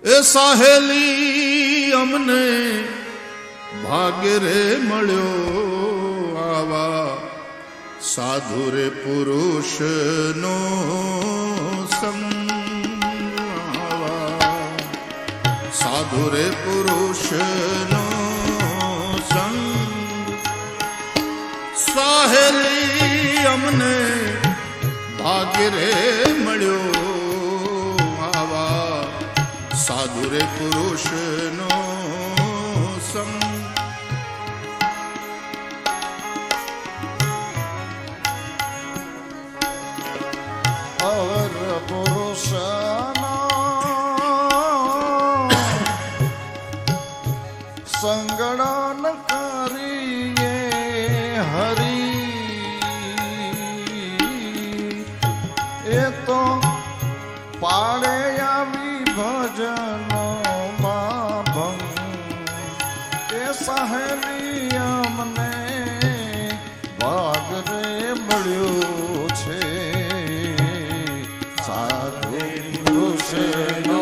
એ સાહેલી અમને ભાગ્ય રે મળ્યો આવા સાધુ રે પુરુષનો સંગ આવા સાધુ રે પુરુષનો સંગ સાહેલી અમને ભાગ્ય રે મળ્યો આવા સાધુ રે પુરુષનો સંગ અવર પુરુષનો સંગડન કરીએ હરી એ તો પાડે આવી ભજનમાં ભંગ એ સહેલી અમને ભાગ રે મળ્યું છે સાધુ પુરુષનો